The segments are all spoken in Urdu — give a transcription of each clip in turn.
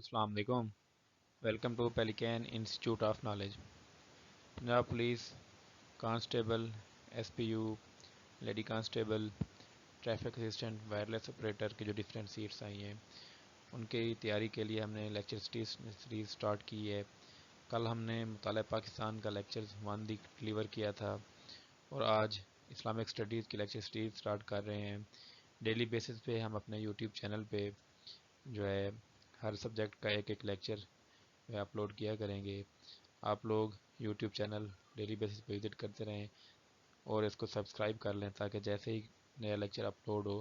السلام علیکم. Welcome to Pelican institute of knowledge. Punjab police constable S P U lady constable traffic assistant wireless operator کی جو ڈفرینٹ سیٹس آئی ہیں ان کی تیاری کے لیے ہم نے لیکچر سیریز سٹارٹ کی ہے. کل ہم نے مطالعہ پاکستان کا لیکچر 1 ڈلیور کیا تھا اور آج اسلامک اسٹڈیز کی لیکچر سیریز سٹارٹ کر رہے ہیں. ڈیلی بیسس پہ ہم اپنے یوٹیوب چینل پہ جو ہے ہر سبجیکٹ کا ایک ایک لیکچر اپلوڈ کیا کریں گے. آپ لوگ یوٹیوب چینل ڈیلی بیسس پہ وزٹ کرتے رہیں اور اس کو سبسکرائب کر لیں تاکہ جیسے ہی نیا لیکچر اپلوڈ ہو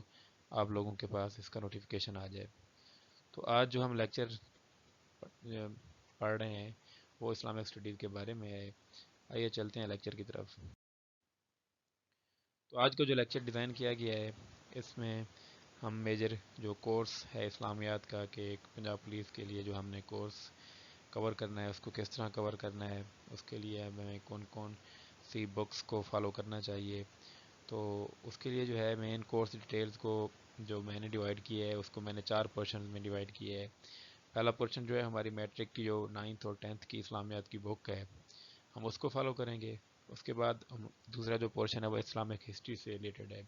آپ لوگوں کے پاس اس کا نوٹیفیکیشن آ جائے. تو آج جو ہم لیکچر پڑھ رہے ہیں وہ اسلامک اسٹڈیز کے بارے میں ہے. آئیے چلتے ہیں لیکچر کی طرف. تو آج کو جو لیکچر ڈیزائن کیا گیا ہے اس میں ہم میجر جو کورس ہے اسلامیات کا کہ ایک پنجاب پولیس کے لیے جو ہم نے کورس کور کرنا ہے اس کو کس طرح کور کرنا ہے، اس کے لیے ہمیں کون کون سی بکس کو فالو کرنا چاہیے. تو اس کے لیے جو ہے مین کورس ڈیٹیلز کو جو میں نے ڈیوائڈ کیا ہے اس کو میں نے 4 پورشنز میں ڈیوائڈ کیا ہے. پہلا پورشن جو ہے ہماری میٹرک کی جو 9th اور 10th کی اسلامیات کی بک ہے ہم اس کو فالو کریں گے. اس کے بعد دوسرا جو پورشن ہے وہ اسلامک ہسٹری سے ریلیٹڈ ہے.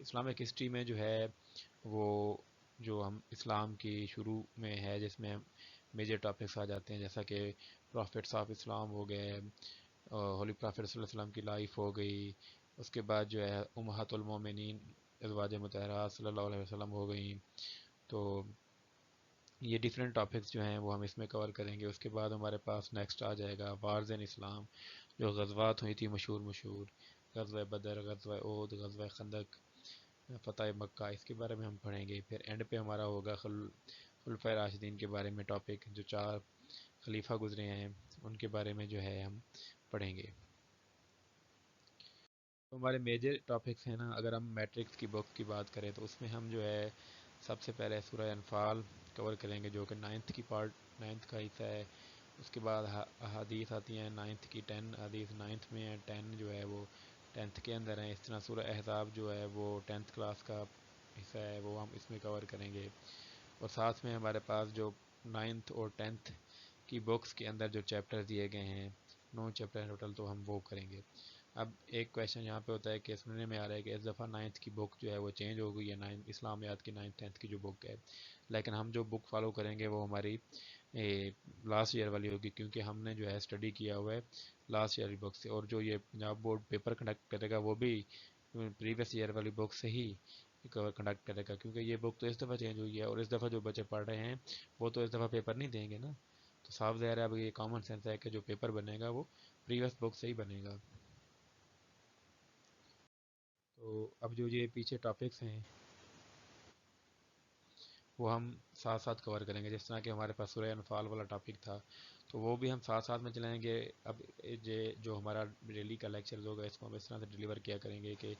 اسلامک ہسٹری میں جو ہے وہ جو ہم اسلام کی شروع میں ہے جس میں میجر ٹاپکس آ جاتے ہیں جیسا کہ پرافٹس آف اسلام ہو گئے، ہولی پرافٹ صلی اللہ علیہ وسلم کی لائف ہو گئی، اس کے بعد جو ہے امہات المومنین ازواج مطہرات صلی اللہ علیہ وسلم ہو گئیں. تو یہ ڈیفرنٹ ٹاپکس جو ہیں وہ ہم اس میں کور کریں گے. اس کے بعد ہمارے پاس نیکسٹ آ جائے گا وارز ان اسلام، جو غزوات ہوئی تھی مشہور غزوہ بدر، غزوہ احد، غزوہ خندق، فتح مکہ، اس کے بارے میں ہم پڑھیں گے. پھر اینڈ پہ ہمارا ہوگا خلفائے راشدین کے بارے میں ٹاپک، جو 4 خلیفہ گزرے ہیں ان کے بارے میں جو ہے ہم پڑھیں گے. تو ہمارے میجر ٹاپکس ہیں نا، اگر ہم میٹرکس کی بک کی بات کریں تو اس میں ہم جو ہے سب سے پہلے سورہ انفال کور کریں گے جو کہ 9th کا حصہ ہے. اس کے بعد احادیث آتی ہیں 9th کی 10 حدیث 9th میں ہیں، 10 جو ہے وہ 10th کے اندر ہیں. اس طرح سورہ احزاب جو ہے وہ 10th کلاس کا حصہ ہے، وہ ہم اس میں کور کریں گے. اور ساتھ میں ہمارے پاس جو 9th اور 10th کی بکس کے اندر جو چیپٹر دیے گئے ہیں 9 چیپٹر ہیں ٹوٹل، تو ہم وہ کریں گے. اب ایک کویشچن یہاں پہ ہوتا ہے کہ سننے میں آ رہا ہے کہ اس دفعہ 9th کی بک جو ہے وہ چینج ہو گئی ہے، 9 اسلامیات کی 9th 10th کی جو بک ہے، لیکن ہم جو بک فالو کریں گے وہ ہماری لاسٹ ایئر والی ہوگی کیونکہ ہم نے جو ہے اسٹڈی کیا ہوا ہے لاسٹ ایئر بک سے. اور جو یہ پنجاب بورڈ پیپر کنڈکٹ کرے گا وہ بھی پریویس ایئر والی بک سے ہی کنڈکٹ کرے گا کیونکہ یہ بک تو اس دفعہ چینج ہوئی ہے اور اس دفعہ جو بچے پڑھ رہے ہیں وہ تو اس دفعہ پیپر نہیں دیں گے نا. تو صاف ظاہر ہے اب یہ کامن سینس ہے کہ جو پیپر بنے گا وہ پریویس بک سے ہی بنے گا. تو اب جو یہ پیچھے ٹاپکس ہیں وہ ہم ساتھ ساتھ کور کریں گے. جس طرح کہ ہمارے پاس سورہ انفال والا ٹاپک تھا تو وہ بھی ہم ساتھ ساتھ میں چلائیں گے. اب جو ہمارا ڈیلی کا لیکچر ہوگا اس کو ہم اس طرح سے ڈیلیور کیا کریں گے کہ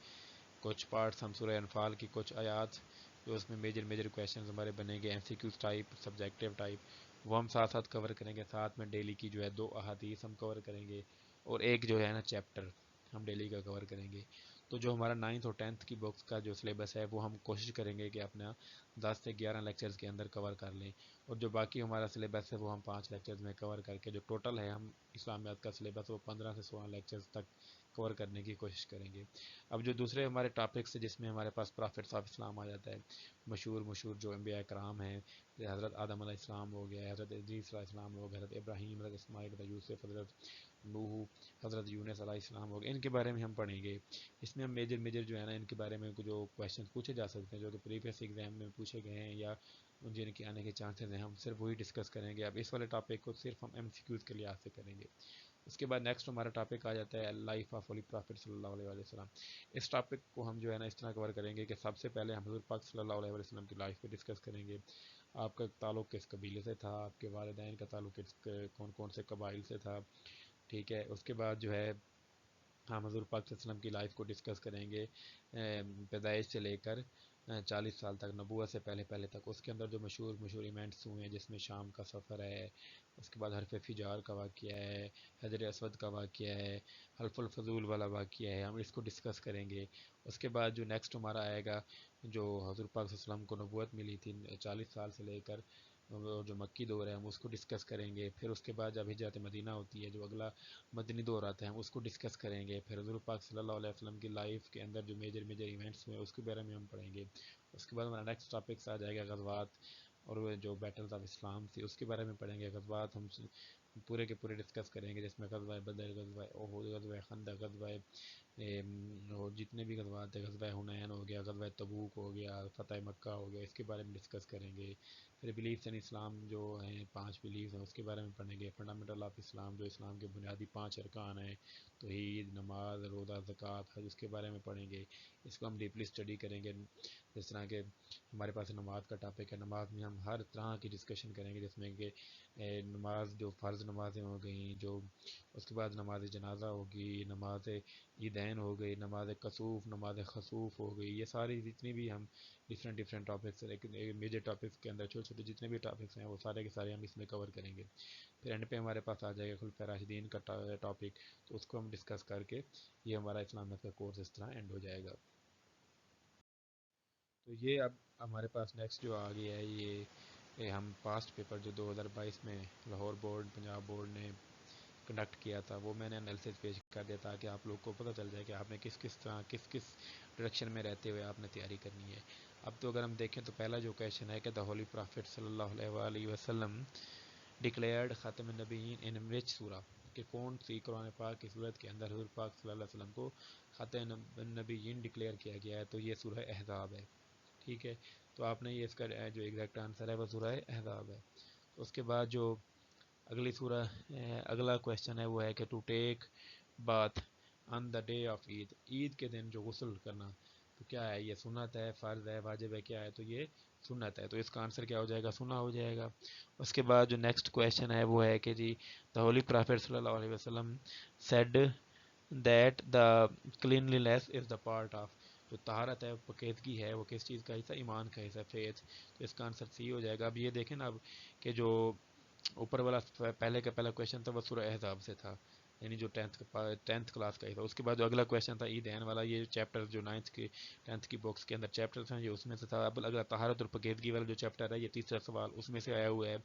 کچھ پارٹس ہم سورہ انفال کی کچھ آیات جو اس میں میجر کویشچنز ہمارے بنیں گے MCQs ٹائپ، سبجیکٹیو ٹائپ، وہ ہم ساتھ ساتھ کور کریں گے. ساتھ میں ڈیلی کی جو ہے 2 احادیث ہم کور کریں گے اور ایک جو ہے نا چیپٹر ہم ڈیلی کا کور کریں گے. تو جو ہمارا 9th اور 10th کی بکس کا جو سلیبس ہے وہ ہم کوشش کریں گے کہ اپنا 10 سے 11 لیکچرز کے اندر کور کر لیں. اور جو باقی ہمارا سلیبس ہے وہ ہم 5 لیکچرز میں کور کر کے جو ٹوٹل ہے ہم اسلامیات کا سلیبس وہ 15 سے 16 لیکچرز تک کور کرنے کی کوشش کریں گے. اب جو دوسرے ہمارے ٹاپکس ہیں جس میں ہمارے پاس پرافٹس آف اسلام آ جاتا ہے، مشہور جو انبیاء کرام ہیں، حضرت آدم علیہ السلام ہو گیا، حضرت ادریس علیہ السلام ہو گیا، حضرت ابراہیم، حضرت اسماعیل، حضرت یوسف، حضرت نوح، حضرت یونس علیہ السلام ہو گئے، ان کے بارے میں ہم پڑھیں گے. اس میں ہم میجر جو ہے نا ان کے بارے میں جو کویشچن پوچھے جا سکتے ہیں جو کہ پریویس ایگزام میں پوچھے گئے ہیں یا جن کے آنے کے چانسز ہیں، ہم صرف وہی ڈسکس کریں گے. اب اس والے ٹاپک کو صرف ہم MCQs کے لحاظ سے کریں گے. اس کے بعد نیکسٹ ہمارا ٹاپک آ جاتا ہے لائف آف ہولی پرافٹ صلی اللہ علیہ وسلم. اس ٹاپک کو ہم جو ہے نا اس طرح کور کریں گے کہ سب سے پہلے ہم حضور پاک صلی اللہ علیہ وسلم کی لائف پہ ڈسکس کریں گے. آپ کا تعلق کس قبیلے سے تھا، آپ کے والدین کا تعلق کون کون سے قبائل سے تھا، ٹھیک ہے. اس کے بعد جو ہے ہم حضور پاک صلی اللہ علیہ وسلم کی لائف کو ڈسکس کریں گے پیدائش سے لے کر 40 سال تک، نبوت سے پہلے تک. اس کے اندر جو مشہور ایونٹس ہوئے ہیں جس میں شام کا سفر ہے، اس کے بعد حرف فجار کا واقعہ ہے، حجر اسود کا واقعہ ہے، حلف الفضول والا واقعہ ہے، ہم اس کو ڈسکس کریں گے. اس کے بعد جو نیکسٹ ہمارا آئے گا جو حضور پاک صلی اللہ علیہ وسلم کو نبوت ملی تھی 40 سال سے لے کر وہ جو مکی دور ہے ہم اس کو ڈسکس کریں گے. پھر اس کے بعد جب ہجرت مدینہ ہوتی ہے جو اگلا مدنی دور آتا ہے ہم اس کو ڈسکس کریں گے. پھر حضور پاک صلی اللہ علیہ وسلم کی لائف کے اندر جو میجر میجر ایونٹس ہوئے اس کے بارے میں ہم پڑھیں گے. اس کے بعد ہمارا نیکسٹ ٹاپکس آ جائے گا غزوات اور وہ جو بیٹلز آف اسلام تھی اس کے بارے میں پڑھیں گے. غزوات ہم پورے کے پورے ڈسکس کریں گے جس میں غزوہ بدر، غزوہ احد، غزوہ خندق، غزوہ اور جتنے بھی غزوات ہیں، غزوہ حنین ہو گیا، غزوہ تبوک ہو گیا، فتح مکہ ہو گیا، اس کے بارے میں ڈسکس کریں گے. پھر بلیفس ان اسلام جو ہیں 5 بلیفs ہیں اس کے بارے میں پڑھیں گے. فنڈامنٹل آف اسلام جو اسلام کے بنیادی 5 ارکان ہیں توحید، نماز، روزہ، زکوٰۃ، حج، اس کے بارے میں پڑھیں گے. اس کو ہم ڈیپلی اسٹڈی کریں گے. جس طرح کہ ہمارے پاس نماز کا ٹاپک ہے، نماز میں ہم ہر طرح کی ڈسکشن کریں گے جس میں کہ نماز جو فرض نمازیں ہو گئیں، جو اس کے بعد نماز جنازہ ہوگی، نماز عیدین ہو گئی، نماز کسوف، نماز خسوف ہو گئی. یہ ساری جتنی بھی ہم ڈفرینٹ ٹاپکس میجر ٹاپکس کے اندر چھوٹے چھوٹے جتنے بھی ٹاپکس ہیں وہ سارے کے سارے ہم اس میں کور کریں گے. پھر اینڈ پہ ہمارے پاس آ جائے گا خلفائے راشدین کا ٹاپک، تو اس کو ہم ڈسکس کر کے یہ ہمارا اسلامیت کا کورس اس طرح اینڈ ہو جائے گا. تو یہ اب ہمارے پاس نیکسٹ جو آ گیا ہے یہ ہم پاسٹ پیپر جو 2022 میں لاہور بورڈ، پنجاب بورڈ نے کنڈکٹ کیا تھا وہ میں نے انالیسس پیش کر دیا تاکہ آپ لوگ کو پتہ چل جائے کہ آپ نے کس کس طرح کس ڈائریکشن میں رہتے ہوئے آپ نے تیاری کرنی ہے. اب تو اگر ہم دیکھیں تو پہلا جو کویشچن ہے کہ دا ہولی پرافٹ صلی اللہ علیہ وآلہ وسلم ڈکلیئرڈ خاتم النبیین ان وچ سورہ، کہ کون سی قرآن پاک کی صورت کے اندر حضور پاک صلی اللہ علیہ وسلم کو خاتم النبیین ڈکلیئر کیا گیا ہے. تو یہ سورہ احزاب ہے. ٹھیک ہے، تو آپ نے یہ اس کا جو ایگزیکٹ آنسر ہے وہ سورہ احزاب ہے. تو اس کے بعد جو اگلی سورہ اگلا کویشچن ہے وہ ہے کہ to take bath on the day of Eid, Eid کے دن جو غسل کرنا، تو کیا ہے یہ سنت ہے، فرض ہے، واجب ہے، کیا ہے؟ تو یہ سنت ہے. تو اس کا آنسر کیا ہو جائے گا؟ سنہ ہو جائے گا. اس کے بعد جو نیکسٹ کویشچن ہے وہ ہے کہ جی دا ہولی پرافٹ صلی اللہ علیہ وسلم said that the cleanliness is the part of, جو طہارت ہے، پاکیزگی ہے، وہ کس چیز کا حصہ؟ ایمان کا حصہ، فیتھ. تو اس کا آنسر سی ہو جائے گا. اب یہ دیکھیں نا اب کہ جو اوپر والا پہلے کا پہلا کویشچن تھا وہ سورہ احزاب سے تھا، یعنی جو 10th کلاس کا ہی تھا. اس کے بعد جو اگلا کویشچن تھا عیدین والا، یہ چیپٹر جو 10th کی بکس کے اندر چیپٹرز ہیں یہ اس میں سے تھا. اب اگلا طہارت اور پاکیزگی والا جو چیپٹر ہے یہ تیسرا سوال اس میں سے آیا ہوا ہے.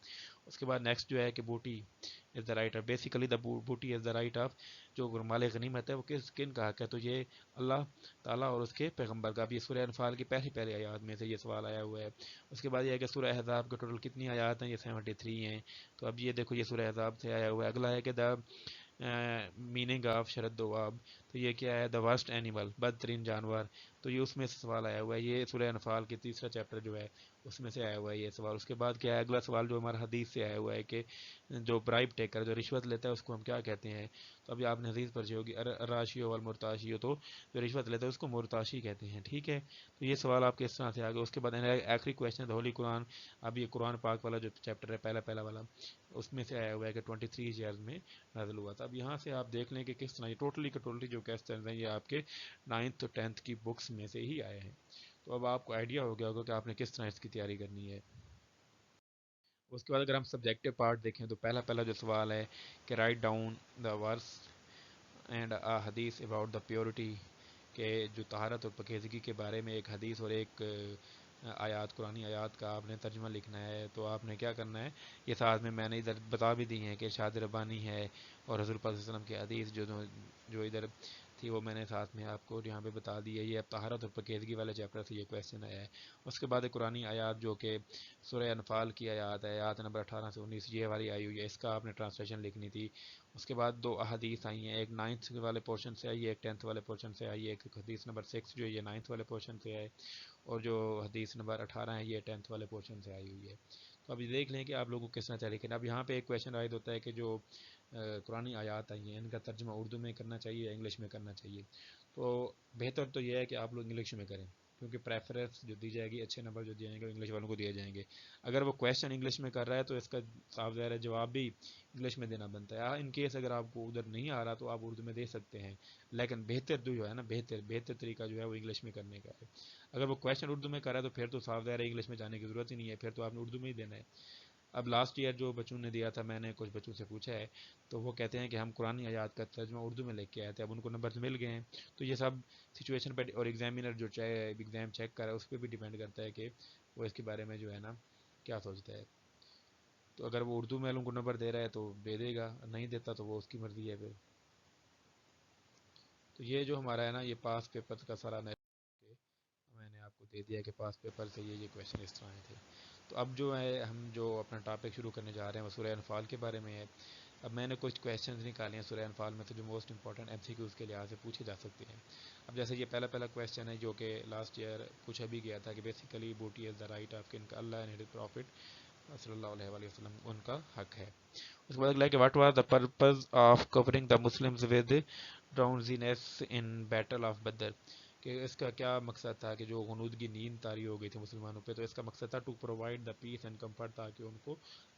اس کے بعد نیکسٹ جو ہے کہ body is the right of, basically the body is the right of, جو مال غنیمت ہے وہ کن کا حق ہے؟ تو یہ اللہ تعالیٰ اور اس کے پیغمبر کا. اب یہ سورہ انفال کی پہلی آیات میں سے یہ سوال آیا ہوا ہے. اس کے بعد یہ ہے کہ سورہ احزاب کے ٹوٹل کتنی آیات ہیں؟ یہ 73 ہیں. تو اب یہ دیکھو یہ سورہ احزاب سے آیا ہوا ہے. اگلا ہے کہ دا میننگ آف شرد دواب، تو یہ کیا ہے؟ دا ورسٹ اینیمل، بدترین جانور. تو یہ اس میں سے سوال آیا ہوا ہے. یہ سورہ انفال کی تیسرا چیپٹر جو ہے اس میں سے آیا ہوا ہے یہ سوال. اس کے بعد کیا ہے اگلا سوال جو ہمارا حدیث سے آیا ہوا ہے کہ جو برائب ٹیکر، جو رشوت لیتا ہے اس کو ہم کیا کہتے ہیں؟ تو ابھی آپ نے حدیث پڑھی ہوگی راشی والمرتاشی، تو جو رشوت لیتا ہے اس کو مرتاشی کہتے ہیں. ٹھیک ہے، تو یہ سوال آپ کے اس طرح سے آگے. اس کے بعد آخری کویشچن ہولی قرآن. اب یہ قرآن پاک والا جو چیپٹر ہے پہلا والا اس میں سے آیا ہوا ہے کہ 23 ایئرز میں نازل ہوا تھا. اب یہاں سے آپ دیکھ لیں کہ کس طرح یہ ٹوٹلی جو کویسچنز ہیں یہ آپ کے 9th اور 10th کی بکس میں سے ہی آئے ہیں. تو اب آپ کو آئیڈیا ہو گیا ہوگا کہ آپ نے کس طرح اس کی تیاری کرنی ہے. اس کے بعد اگر ہم سبجیکٹیو پارٹ دیکھیں تو پہلا جو سوال ہے کہ write down the verse and حدیث اباؤٹ دا پیورٹی، کہ جو طہارت اور پاکیزگی کے بارے میں ایک حدیث اور ایک آیات، قرآنی آیات کا آپ نے ترجمہ لکھنا ہے. تو آپ نے کیا کرنا ہے؟ یہ ساتھ میں نے ادھر بتا بھی دی ہیں کہ ارشاد ربانی ہے اور حضور پاک صلی اللہ علیہ وسلم کی حدیث جو ادھر تھی وہ میں نے ساتھ میں آپ کو یہاں پہ بتا دی ہے. یہ اب طہارت اور پاکیزگی والے چیپٹر سے یہ کویشچن آیا ہے. اس کے بعد قرآنی آیات جو کہ سورہ انفال کی آیات ہے، آیات نمبر 18 سے 19 یہ والی آئی ہوئی ہے، اس کا آپ نے ٹرانسلیشن لکھنی تھی. اس کے بعد 2 احادیث آئی ہیں، ایک 9th والے پورشن سے آئی ہے، ایک 10th والے پورشن سے آئی ہے. ایک حدیث نمبر 6 جو ہے یہ 9th والے پورشن سے ہے، اور جو حدیث نمبر 18 ہے یہ 10th والے پورشن سے آئی ہوئی ہے. تو اب یہ دیکھ لیں کہ آپ لوگوں کو کس طرح چاہیے کہ اب یہاں پہ ایک کویشچن رائز ہوتا ہے کہ جو قرآنی آیات آئی ہیں ان کا ترجمہ اردو میں کرنا چاہیے یا انگلش میں کرنا چاہیے؟ تو بہتر تو یہ ہے کہ آپ لوگ انگلش میں کریں، کیونکہ پریفرنس جو دی جائے گی، اچھے نمبر جو دیے جائیں گے انگلش والوں کو دیے جائیں گے. اگر وہ کویشچن انگلش میں کر رہا ہے تو اس کا صاف ظاہر ہے جواب بھی انگلش میں دینا بنتا ہے. ان کیس اگر آپ کو ادھر نہیں آ رہا تو آپ اردو میں دے سکتے ہیں، لیکن بہتر جو ہے نا بہتر طریقہ جو ہے وہ انگلش میں کرنے کا ہے. اگر وہ کویشچن اردو میں کر رہا ہے تو پھر تو صاف ظاہر ہے انگلش میں جانے کی ضرورت ہی نہیں ہے، پھر تو آپ نے اردو میں ہی دینا ہے. اب لاسٹ ایئر جو بچوں نے دیا تھا، میں نے کچھ بچوں سے پوچھا ہے تو وہ کہتے ہیں کہ ہم قرآن آیات کا ترجمہ اردو میں لکھ کے آئے تھے، اب ان کو نمبرز مل گئے ہیں. تو یہ سب سچویشن پہ اور ایگزامینر جو ایگزام چیک کر رہا ہے اس پہ بھی ڈیپینڈ کرتا ہے کہ وہ اس کے بارے میں جو ہے نا کیا سوچتا ہے. تو اگر وہ اردو میں علوم کو نمبر دے رہا ہے تو دے دے گا، نہیں دیتا تو وہ اس کی مرضی ہے پھر۔ تو یہ جو ہمارا ہے نا یہ پاس پیپر کا سارا میں نے آپ کو دے دیا کہ پاس پیپر سے یہ کویشچن اس طرح آئے تھے۔ تو اب جو ہے ہم جو اپنا ٹاپک شروع کرنے جا رہے ہیں وہ سورہ انفال کے بارے میں ہے۔ اب میں نے کچھ کویشچنز نکالے ہیں سورہ انفال میں سے جو most important M C Qs کے لحاظ سے پوچھے جا سکتے ہیں۔ اب جیسے یہ پہلا کویشچن ہے جو کہ لاسٹ ایئر پوچھا بھی گیا تھا کہ بیسیکلی بوٹی از دا رائٹ آف ان کا اللہ اینڈ ہز پروفٹ صلی اللہ علیہ وآلہ وسلم ان کا حق ہے۔ اس کے بعد اگلا ہے کہ what was the purpose of covering the Muslims with drowsiness in battle of Badr, کہ اس کا کیا مقصد تھا کہ جو غنودگی نیند طاری ہو گئی تھی مسلمانوں پہ، تو اس کا مقصد تھا to provide the peace and comfort, تاکہ ان کو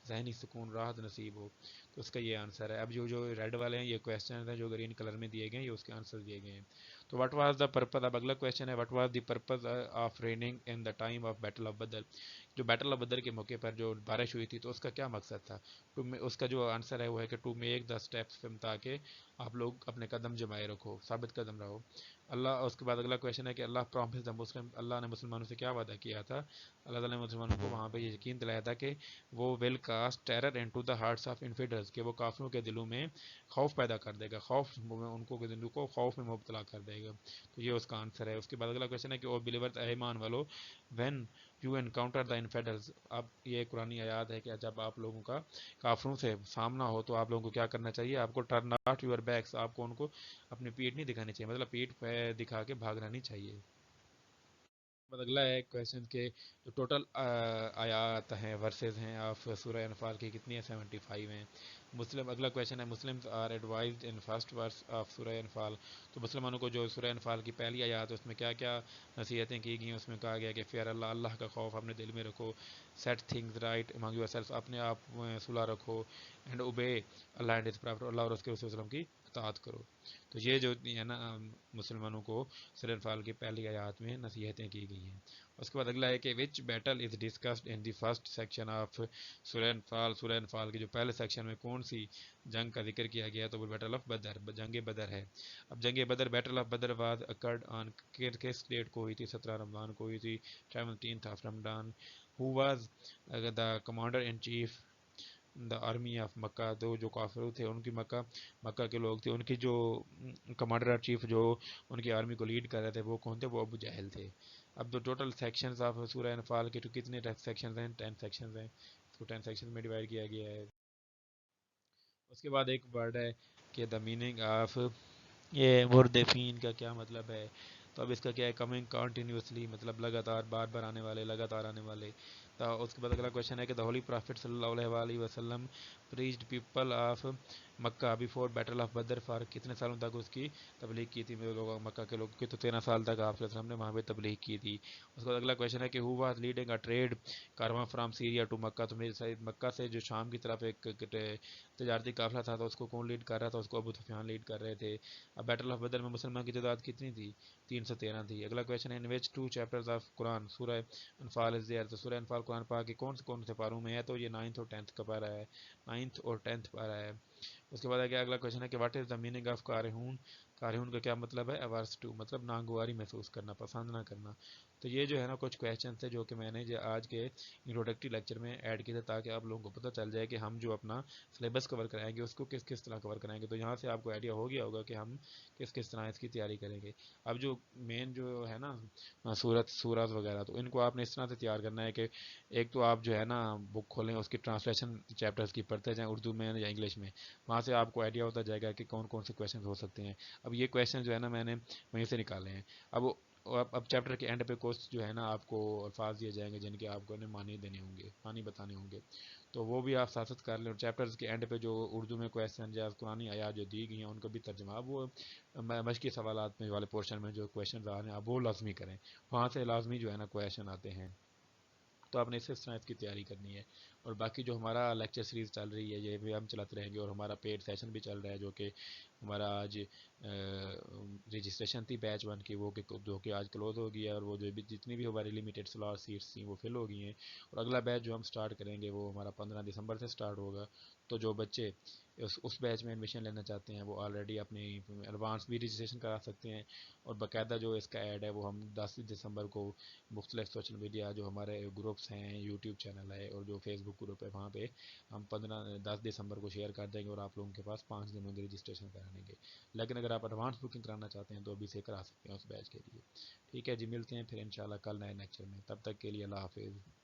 ذہنی سکون راحت نصیب ہو۔ تو اس کا یہ آنسر ہے۔ اب جو ریڈ والے ہیں یہ کویشچن ہیں جو گرین کلر میں دیے گئے ہیں، یہ اس کے آنسر دیے گئے ہیں۔ تو واٹ واز دا پرپز، اب اگلا کویشچن ہے what was the purpose of raining in the time of battle of Badr, جو بیٹل آف بدر کے موقع پر جو بارش ہوئی تھی تو اس کا کیا مقصد تھا؟ اس کا جو آنسر ہے وہ ہے کہ ٹو میک دا اسٹیپس، تاکہ آپ لوگ اپنے قدم جمائے رکھو، ثابت قدم رہو۔ اللہ، اس کے بعد اگلا کویشچن ہے کہ اللہ پرومس دا مسلم، اللہ نے مسلمانوں سے کیا وعدہ کیا تھا؟ اللہ تعالیٰ نے مسلمانوں کو وہاں پہ یہ یقین دلایا تھا کہ وہ will cast terror into the hearts of infidels, کہ وہ کافروں کے دلوں میں خوف پیدا کر دے گا، خوف ان کو دلوں کو خوف میں مبتلا کر دے گا۔ تو یہ اس کا آنسر ہے۔ اس کے بعد اگلا کویشچن ہے کہ او بلیورز، اے ایمان والو، وین یو انکاؤنٹر دا انفیڈرز، اب یہ قرآن آیات ہے کہ جب آپ لوگوں کا کافروں سے سامنا ہو تو آپ لوگوں کو کیا کرنا چاہیے؟ آپ کو ٹرن ناٹ یور بیکس، آپ کو ان کو اپنی پیٹ نہیں دکھانی چاہیے، مطلب پیٹ پہ دکھا کے بھاگنا نہیں چاہیے۔ بعد اگلا ہے کویشچن کے جو ٹوٹل آیات ہیں ورسز ہیں آف سورہ انفال کی کتنی ہیں؟ 75 ہیں۔ اگلا کویشچن ہے Muslims are advised in first verse of سورہ انفال، تو مسلمانوں کو جو سورہ انفال کی پہلی آیات ہے اس میں کیا کیا نصیحتیں کی گئی ہیں؟ اس میں کہا گیا کہ فیئر اللہ، اللہ کا خوف اپنے دل میں رکھو، set things right among yourself, اپنے آپ صلح رکھو، and obey Allah and his prophet, Allah اور اس کے رسول وسلم کی اطاعت کرو۔ تو یہ جو ہے نا مسلمانوں کو سورہ انفال کی پہلی آیات میں نصیحتیں کی گئی ہیں۔ اس کے بعد اگلا ہے کہ which battle is discussed in the first section of سورہ انفال، سورہ انفال کے جو پہلے سیکشن میں کون سی جنگ کا ذکر کیا گیا؟ تو وہ بیٹل آف بدر، جنگ بدر ہے۔ اب جنگ Badr, battle of Badr was occurred on کس ڈیٹ کو ہوئی تھی؟ 17 رمضان کو ہوئی تھی، 17 of Ramadan. Who was the commander in chief the army of Makkah, though جو کافر تھے ان کی مکہ کے لوگ تھے، ان کی جو کمانڈر چیف جو ان کی آرمی کو لیڈ کر رہے تھے وہ کون تھے؟ وہ ابو جہل تھے۔ اب جو ٹوٹل سیکشنز آف سورہ انفال کے کتنے سیکشنز ہیں؟ 10 سیکشنز ہیں، اس کو 10 سیکشنز میں ڈیوائڈ کیا گیا ہے۔ اس کے بعد ایک ورڈ ہے کہ دا میننگ آف، یہ مردفین کا کیا مطلب ہے؟ تو اب اس کا کیا ہے؟ کمنگ کنٹینیوسلی، مطلب لگاتار، بار بار آنے والے، لگاتار آنے والے۔ تو اس کے بعد اگلا کویشچن ہے کہ دا ہولی پرافٹ صلی اللہ علیہ وآلہ وسلم preached people of Makkah before battle of Badr for کتنے سالوں تک اس کی تبلیغ کی تھی؟ مکہ کے لوگوں کی تو 13 سال تک آپ صلی اللہ علیہ وسلم نے وہاں پہ تبلیغ کی تھی۔ اس کے بعد اگلا کویشچن ہے کہ who was leading a trade caravan from Syria to Makkah, تو میرے ساتھ مکہ سے جو شام کی طرف ایک تجارتی قافلہ تھا تو اس کو کون لیڈ کر رہا تھا؟ اس کو ابو سفیان لیڈ کر رہے تھے۔ اب بیٹل آف بدر میں مسلمان کی تعداد کتنی تھی؟ 313 تھی۔ اگلا کویشچن ہے ان وچ ٹو چیپٹرز آف قرآن سورہ انفال از دیئر، تو سورہ انفال قرآن پاک کے کون سے پاروں میں ہے؟ تو یہ 9 اور 10 کا پارہ ہے، 9 اور 10 پارہ ہے۔ اس کے بعد اگلا کویشچن ہے کہ what is the meaning of کارہون، کارہون کا کیا مطلب ہے؟ اورس ٹو، مطلب ناگواری محسوس کرنا، پسند نہ کرنا۔ تو یہ جو ہے نا کچھ کویشچن تھے جو کہ میں نے آج کے انٹروڈکٹری لیکچر میں ایڈ کیے تھے تاکہ آپ لوگوں کو پتہ چل جائے کہ ہم جو اپنا سلیبس کور کرائیں گے اس کو کس طرح کور کرائیں گے۔ تو یہاں سے آپ کو آئیڈیا ہو گیا ہوگا کہ ہم کس طرح اس کی تیاری کریں گے۔ اب جو مین جو ہے نا سورت وغیرہ، تو ان کو آپ نے اس طرح سے تیار کرنا ہے کہ ایک تو آپ جو ہے نا بک کھولیں، اس کی ٹرانسلیشن چیپٹرز کی پڑھتے جائیں اردو میں یا انگلش میں، وہاں سے آپ کو آئیڈیا ہوتا جائے گا کہ کون سے کویشچنز ہو سکتے ہیں۔ اب یہ کویشچن جو ہے نا میں نے وہیں سے نکالے ہیں۔ اب چیپٹر کے اینڈ پہ کچھ جو ہے نا آپ کو الفاظ دیے جائیں گے جن کے آپ کو معنی دینے ہوں گے، معنی بتانے ہوں گے، تو وہ بھی آپ ساتھ ساتھ کر لیں۔ اور چیپٹرز کے اینڈ پہ جو اردو میں کویشچن یا قرآنی آیات جو دی گئی ہیں ان کا بھی ترجمہ، اب وہ مشقی سوالات میں والے پورشن میں جو کویشچن آ رہے ہیں آپ وہ لازمی کریں، وہاں سے لازمی جو ہے نا کویشچن آتے ہیں۔ تو آپ نے اس طرح اس کی تیاری کرنی ہے۔ اور باقی جو ہمارا لیکچر سیریز چل رہی ہے یہ بھی ہم چلاتے رہیں گے، اور ہمارا پیڈ سیشن بھی چل رہا ہے جو کہ ہمارا آج رجسٹریشن تھی بیچ 1 کی، وہ جو کہ آج کلوز ہو گئی ہے، اور وہ جو بھی جتنی بھی ہماری لمیٹیڈ سلاٹ سیٹس تھیں وہ فل ہو گئی ہیں۔ اور اگلا بیچ جو ہم سٹارٹ کریں گے وہ ہمارا 15 دسمبر سے سٹارٹ ہوگا۔ تو جو بچے اس بیچ میں ایڈمیشن لینا چاہتے ہیں وہ آلریڈی اپنی ایڈوانس بھی رجسٹریشن کرا سکتے ہیں، اور باقاعدہ جو اس کا ایڈ ہے وہ ہم 10 دسمبر کو مختلف سوشل میڈیا جو ہمارے گروپس ہیں، یوٹیوب چینل ہے اور جو فیس بک Facebook گروپ ہے، وہاں پہ ہم 10 دسمبر کو شیئر کر دیں گے اور آپ لوگوں کے پاس 5 دن ہوں گے رجسٹریشن کرانے کے. لیکن اگر آپ ایڈوانس بکنگ کرانا چاہتے ہیں تو ابھی سے کرا سکتے ہیں اس بیچ کے لیے. ٹھیک ہے جی، ملتے ہیں پھر انشاءاللہ کل نئے لیکچر میں. تب تک کے لیے اللہ حافظ.